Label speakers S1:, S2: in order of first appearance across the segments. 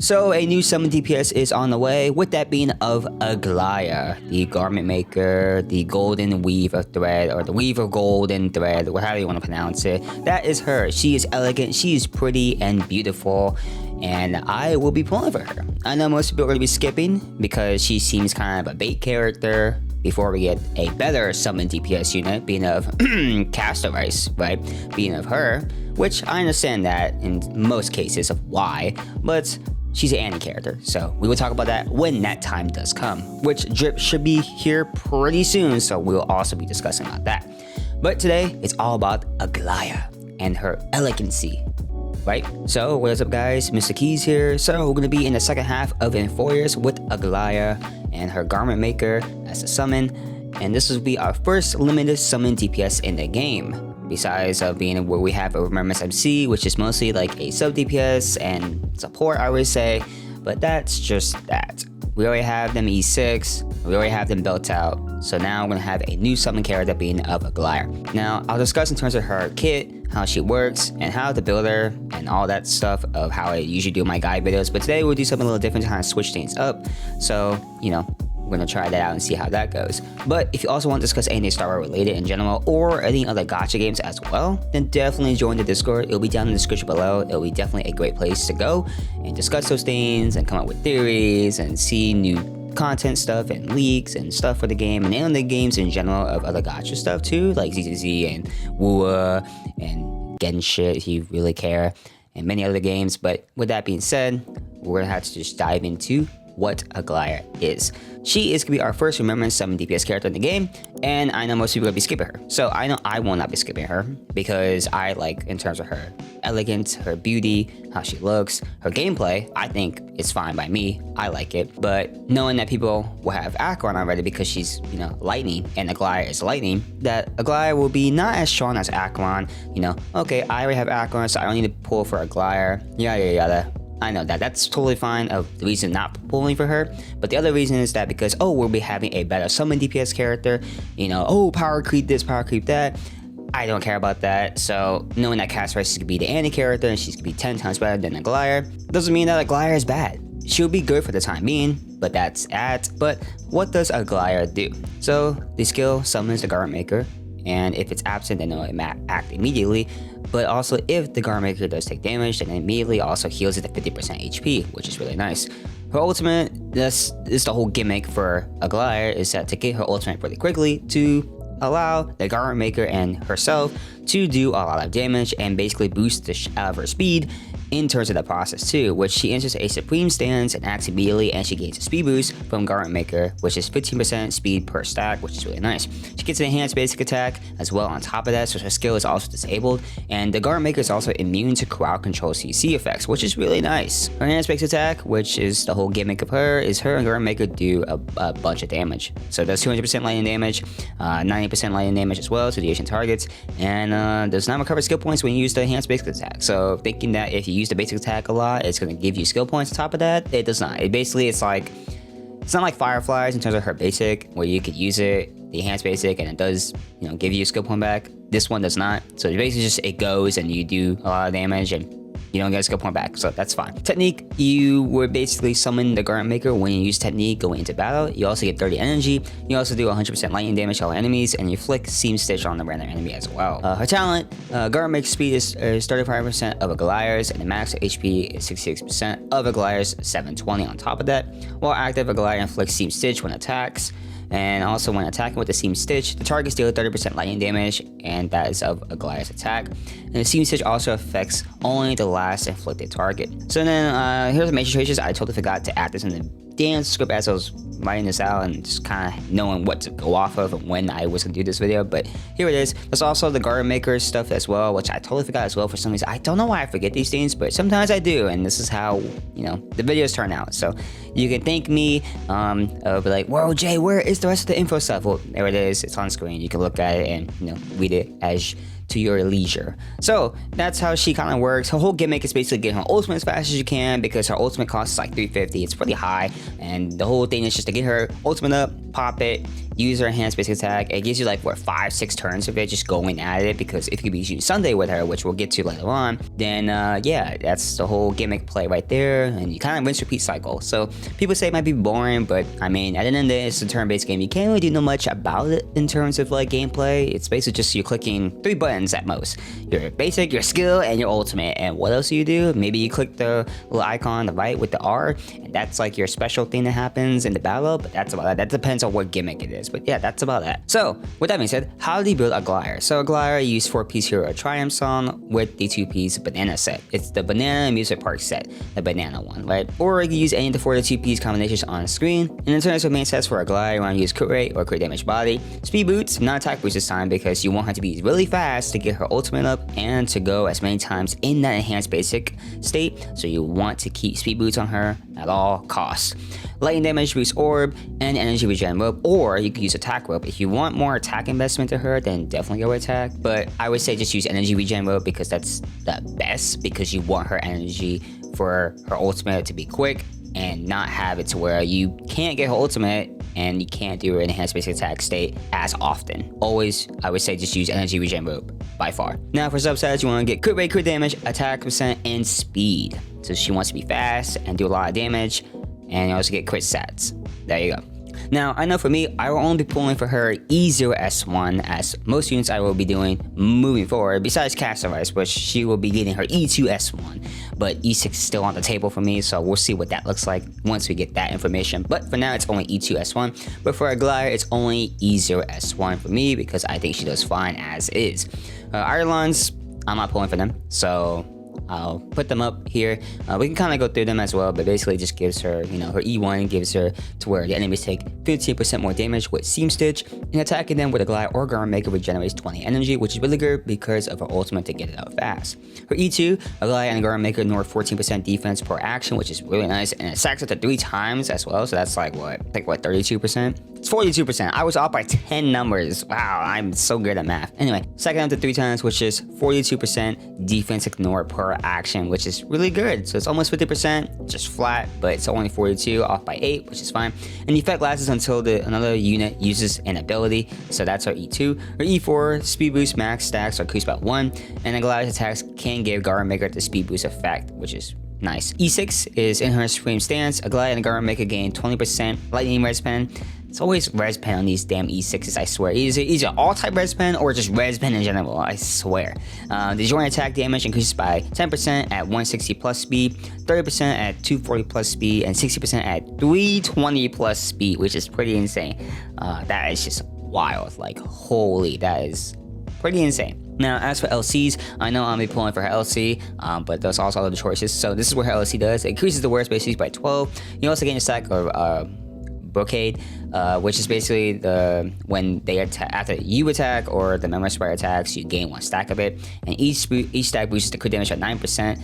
S1: So a new summon DPS is on the way, with that being of Aglaea, the garment maker, the golden weave of thread, or the weave of golden thread, however you want to pronounce it. That is her. She is elegant, she is pretty and beautiful, and I will be pulling for her. I know most people are going to be skipping because she seems kind of a bait character before we get a better summon DPS unit, being of Castorice, right? Being of her, which I understand that in most cases of why, but she's an anti-character, so we will talk about that when that time does come, which drip should be here pretty soon, so we'll also be discussing about that. But today, it's all about Aglaea and her elegancy, right? So what is up, guys? Mr. Keys here. So we're going to be in the second half of Inforius with Aglaea and her garment maker as a summon, and this will be our first limited summon DPS in the game. Besides being where we have a Remembrance MC, which is mostly like a sub DPS and support, I would say, but that's just that. We already have them E6, we already have them built out, so now we're gonna have a new summon character being of Aglaea. Now, I'll discuss in terms of her kit, how she works, and how to build her, and all that stuff of how I usually do my guide videos, but today we'll do something a little different to kind of switch things up, so, you know, we're gonna try that out and see how that goes. But if you also want to discuss anything Star Wars related in general, or any other gacha games as well, then definitely join the Discord. It'll be down in the description below. It'll be definitely a great place to go and discuss those things and come up with theories and see new content stuff and leaks and stuff for the game and the games in general of other gacha stuff too, like ZZZ and Wua and Genshin if you really care, and many other games. But with that being said, we're gonna have to just dive into what Aglaea is. She is gonna be our first Remembrance summon DPS character in the game, and I know most people are gonna be skipping her. So I know I will not be skipping her because I like, in terms of her elegance, her beauty, how she looks, her gameplay, I think it's fine by me. I like it. But knowing that people will have Acheron already because she's, you know, lightning and Aglaea is lightning, that Aglaea will be not as strong as Acheron. You know, okay, I already have Acheron, so I don't need to pull for Aglaea, yada yada. I know that that's totally fine of the reason not pulling for her, but the other reason is that because, oh, we'll be having a better summon DPS character, you know, oh, power creep this, power creep that. I don't care about that. So knowing that Castorice is gonna be the anti-character and she's gonna be 10 times better than Aglaea doesn't mean that Aglaea is bad. She'll be good for the time being, but that's it. But what does Aglaea do? So the skill summons the garment maker, and if it's absent, then it'll act immediately. But also, if the garment maker does take damage, then it immediately also heals it to 50% HP, which is really nice. Her ultimate, this is the whole gimmick for Aglaea, is that to get her ultimate really quickly to allow the garment maker and herself to do a lot of damage and basically boost her speed in terms of the process too, which she enters a supreme stance and acts immediately, and she gains a speed boost from garment maker, which is 15% speed per stack, which is really nice. She gets an enhanced basic attack as well on top of that, so her skill is also disabled, and the garment maker is also immune to crowd control CC effects, which is really nice. Her enhanced basic attack, which is the whole gimmick of her, is her and garment maker do a bunch of damage. So it does 200% lightning damage, 90% lightning damage as well to the adjacent targets, and does not recover skill points when you use the enhanced basic attack. So thinking that if you use the basic attack a lot, it's going to give you skill points on top of that, it does not. It basically, it's not like Fireflies in terms of her basic, where you could use it, the enhanced basic, and it does, you know, give you a skill point back. This one does not. So basically just it goes and you do a lot of damage and you don't get a skill point back, so that's fine. Technique, you would basically summon the garment maker when you use technique going into battle. You also get 30 energy. You also do 100% lightning damage to all enemies, and you flick seam stitch on the random enemy as well. Her talent, garment maker speed is 35% of Aglaea's, and the max HP is 66% of Aglaea's, 720 on top of that. While active, Aglaea inflicts seam stitch when attacks. And also when attacking with the Seam Stitch, the target deals 30% lightning damage, and that is of Aglaea's attack. And the Seam Stitch also affects only the last inflicted target. So then here's the major traits. I totally forgot to add this in the damn script as I was writing this out and just kind of knowing what to go off of and when I was going to do this video, but here it is. There's also the garment maker stuff as well, which I totally forgot as well for some reason. I don't know why I forget these things, but sometimes I do, and this is how, you know, the videos turn out. So you can thank me of like, whoa, Jay, where is the rest of the info stuff? Well, there it is. It's on screen. You can look at it and, you know, read it as to your leisure. So that's how she kind of works. Her whole gimmick is basically getting her ultimate as fast as you can, because her ultimate cost is like 350. It's pretty high, and the whole thing is just to get her ultimate up, pop it, use her enhanced basic attack. It gives you like, what, 5-6 turns of it just going at it, because if you be using Sunday with her, which we'll get to later on, then yeah, that's the whole gimmick play right there, and you kind of rinse repeat cycle. So people say it might be boring, but I mean, at the end of the day, it's a turn-based game. You can't really do much about it in terms of like gameplay. It's basically just you're clicking 3 buttons at most: your basic, your skill, and your ultimate. And what else do you do? Maybe you click the little icon on the right with the R, and that's like your special thing that happens in the battle, but that's about that. That depends on what gimmick it is, but yeah, that's about that. So with that being said, how do you build Aglaea? So Aglaea, you use 4-piece Hero Triumph Song with the 2-piece Banana set. It's the Banana Music Park set, the banana one, right? Or you can use any of the 4 to 2-piece combinations on the screen. And in terms of main sets for Aglaea, you want to use crit rate or crit damage body, speed boots, not attack boost this time, because you want her to be really fast to get her ultimate up and to go as many times in that enhanced basic state. So you want to keep speed boots on her at all costs. Lightning damage boost orb and energy regen rope, or you could use attack rope. If you want more attack investment to her, then definitely go with attack, but I would say just use energy regen rope, because that's the best, because you want her energy for her ultimate to be quick and not have it to where you can't get her ultimate and you can't do her enhanced basic attack state as often. Always, I would say just use energy regen rope by far. Now for substats, you want to get crit rate, crit damage, attack percent, and speed. So she wants to be fast and do a lot of damage, and you also get crit stats. There you go. Now, I know for me, I will only be pulling for her E0S1, as most units I will be doing moving forward, besides Castorice, which she will be getting her E2S1, but E6 is still on the table for me, so we'll see what that looks like once we get that information. But for now, it's only E2S1, but for Aglaea, it's only E0S1 for me, because I think she does fine as is. Eidolons, I'm not pulling for them, so I'll put them up here. We can kind of go through them as well, but basically just gives her, you know, her E1 gives her to where the enemies take 15% more damage with Seam Stitch, and attacking them with Aglaea or Garment Maker regenerates 20 energy, which is really good because of her ultimate to get it out fast. Her E2, Aglaea and Garment Maker ignore 14% defense per action, which is really nice, and it stacks up to 3 times as well, so that's like what, 32%? It's 42%. I was off by 10 numbers. Wow, I'm so good at math. Anyway, second up to 3 times, which is 42% defense ignore per action, which is really good. So it's almost 50%, just flat, but it's only 42, off by 8, which is fine. And the effect lasts until another unit uses an ability, so that's our E2. Her E4, speed boost max stacks are increased by 1, and Aglaea's attacks can give Garment Maker the speed boost effect, which is nice. E6 is in her Supreme Stance. Aglaea and Garment Maker gain 20% lightning res pen. It's always res pen on these damn E6s, I swear. Either all type res pen or just res pen in general, I swear. The joint attack damage increases by 10% at 160 plus speed, 30% at 240 plus speed, and 60% at 320 plus speed, which is pretty insane. That is just wild. Like, holy, that is pretty insane. Now, as for LCs, I know I'll be pulling for her LC, but there's also other choices. So this is what her LC does. It increases the wear space used by 12. You also gain a stack of Brocade, which is basically when they attack after you attack or the Memory Spire attacks, you gain 1 stack of it, and each stack boosts the crit damage at 9%,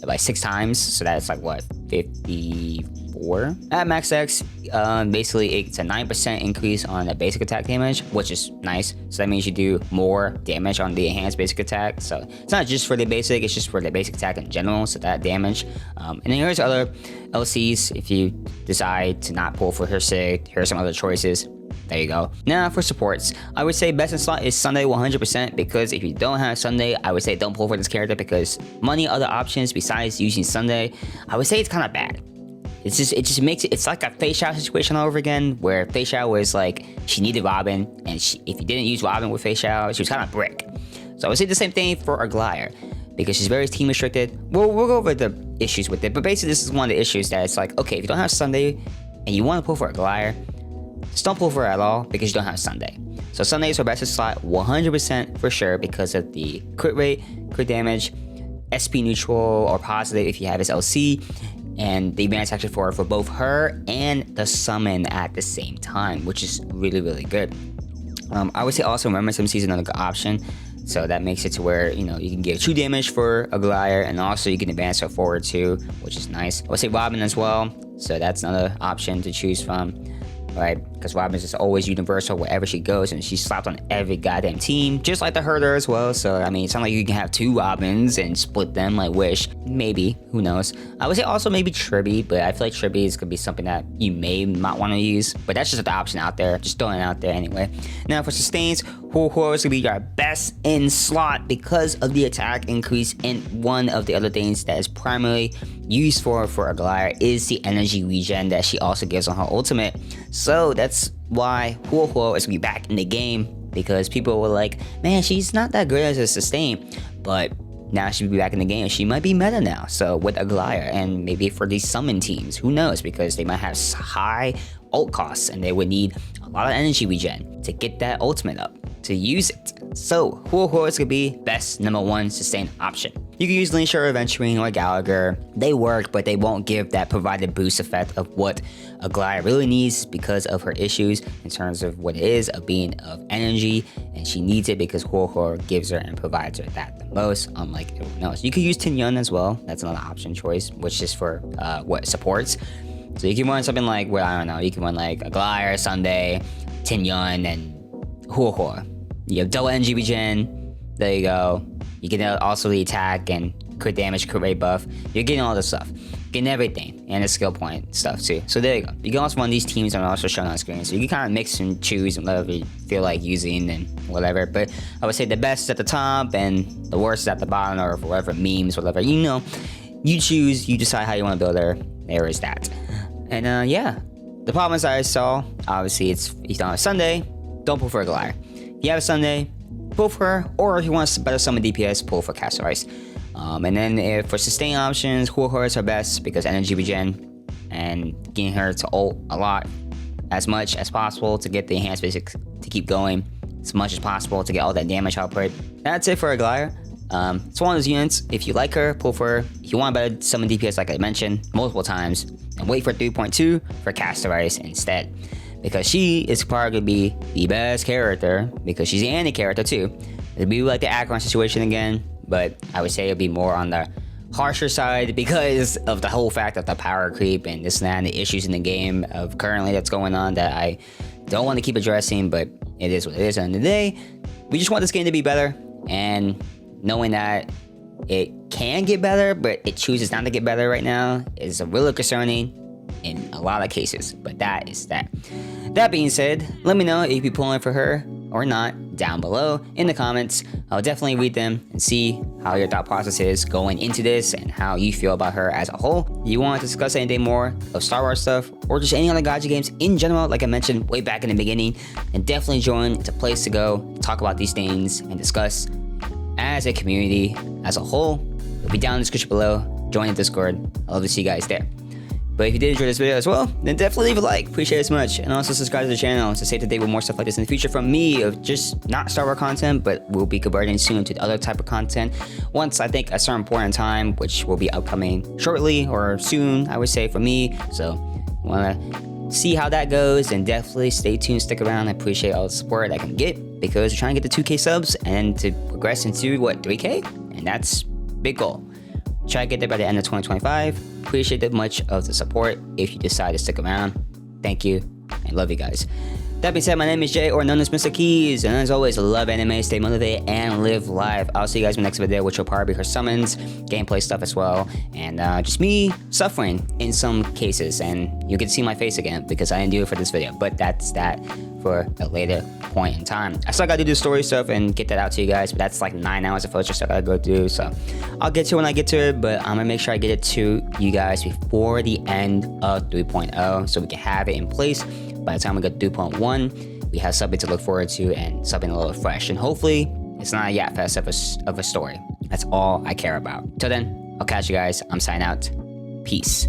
S1: by 6 times. So that's like what, 54 at max X. Basically it's a 9% increase on the basic attack damage, which is nice. So that means you do more damage on the enhanced basic attack. So it's not just for the basic, it's just for the basic attack in general, so that damage. And then here's other LCs if you decide to not pull for her sig. Here are some other choices. There you go. Now for supports, I would say best in slot is Sunday 100%, because if you don't have Sunday, I would say don't pull for this character, because money other options besides using Sunday, I would say it's kind of bad. It just makes it's like a Fei Xiao situation all over again, where Fei Xiao was like, she needed Robin, and if you didn't use Robin with Fei Xiao, she was kind of brick. So I would say the same thing for Aglaea, because she's very team restricted. We'll go over the issues with it, but basically this is one of the issues that it's like, okay, if you don't have Sunday and you want to pull for Aglaea, just don't pull for her at all, because you don't have Sunday. So Sunday is her best in slot 100% for sure, because of the crit rate, crit damage, SP neutral or positive if you have his LC, and the advanced action for both her and the summon at the same time, which is really, really good. I would say also remember some season another good option, so that makes it to where, you know, you can get true damage for Aglaea, and also you can advance her forward too, which is nice. I would say Robin as well, so that's another option to choose from. right? Because Robin's is always universal wherever she goes, and she's slapped on every goddamn team, just like the Herder as well. So, I mean, it's not like you can have 2 Robins and split them like Wish. Maybe, who knows? I would say also maybe Tribby, but I feel like Tribby is gonna be something that you may not want to use, but that's just the option out there. Just throwing it out there anyway. Now for sustains, Horo is gonna be your best in slot because of the attack increase, and one of the other things that is primarily used for Aglaea is the energy regen that she also gives on her ultimate. So that's why Horo is gonna be back in the game, because people were like, man, she's not that good as a sustain, but now she'll be back in the game. She might be meta now. So with Aglaea, and maybe for these summon teams, who knows? Because they might have high ult costs and they would need a lot of energy regen to get that ultimate up to use it. So Horo is gonna be best #1 sustain option. You can use Linsha or Aventurine or Gallagher. They work, but they won't give that provided boost effect of what Aglaea really needs because of her issues in terms of what it is of being of energy, and she needs it because Horo gives her and provides her that the most, unlike everyone else. You could use Tingyun as well. That's another option choice, which is for what supports. So you can run something like, well, I don't know, you can run like Aglaea, Sunday, Tingyun, and Horo. You have double energy regen. There you go. You get also the attack and crit damage, crit rate buff. You're getting all this stuff. Getting everything. And the skill point stuff too. So there you go. You can also run these teams that are also shown on screen. So you can kind of mix and choose and whatever you feel like using and whatever. But I would say the best is at the top and the worst is at the bottom, or whatever memes, whatever. You know, you choose, you decide how you want to build her. There is that. And yeah. The problems that I saw, obviously it's on a Sunday, don't pull for Aglaea. If you have a Sunday, pull for her, or if you want to better summon DPS, pull for Castle Ice. And then if for sustain options, Horo is her best because energy regen and getting her to ult a lot, as much as possible to get the enhanced basics to keep going, as much as possible to get all that damage output. That's it for Aglaea. It's one of those units. If you like her, pull for her. If you want to better summon DPS, like I mentioned multiple times, and wait for 3.2 for Castle Ice instead. Because she is probably going to be the best character, because she's the anti-character too. It'd be like the Akron situation again, but I would say it'd be more on the harsher side because of the whole fact of the power creep and this and that and the issues in the game of currently that's going on that I don't want to keep addressing, but it is what it is. At the end of the day, we just want this game to be better, and knowing that it can get better, but it chooses not to get better right now is really concerning in a lot of cases, but that is that. That being said, let me know if you're pulling for her or not down below in the comments. I'll definitely read them and see how your thought process is going into this and how you feel about her as a whole. You want to discuss anything more of Star Wars stuff or just any other gacha games in general, like I mentioned way back in the beginning, and definitely join. It's a place to go talk about these things and discuss as a community as a whole. It'll be down in the description below. Join the Discord. I'd love to see you guys there. But if you did enjoy this video as well, then definitely leave a like. Appreciate it so much. And also subscribe to the channel to stay up to date with more stuff like this in the future from me, of just not Star Wars content, but we'll be converting soon to the other type of content once I think a certain point in time, which will be upcoming shortly or soon, I would say, for me. So want to see how that goes, and definitely stay tuned, stick around. I appreciate all the support I can get, because we're trying to get to 2K subs and to progress into, what, 3K? And that's big goal. Try to get there by the end of 2025. Appreciate that much of the support if you decide to stick around. Thank you, and love you guys. That being said, my name is Jay, or known as Mr. Keys, and as always, love anime, stay motivated, and live life. I'll see you guys in the next video, which will probably be her summons, gameplay stuff as well, and just me suffering in some cases, and you can see my face again because I didn't do it for this video, but that's that for a later point in time. I still gotta do the story stuff and get that out to you guys, but that's like 9 hours of footage stuff I gotta go through, so I'll get to it when I get to it, but I'm gonna make sure I get it to you guys before the end of 3.0 so we can have it in place. By the time we get to 3.1, we have something to look forward to and something a little fresh, and hopefully it's not a yap fest of a story. That's all I care about. Till then, I'll catch you guys. I'm signing out. Peace.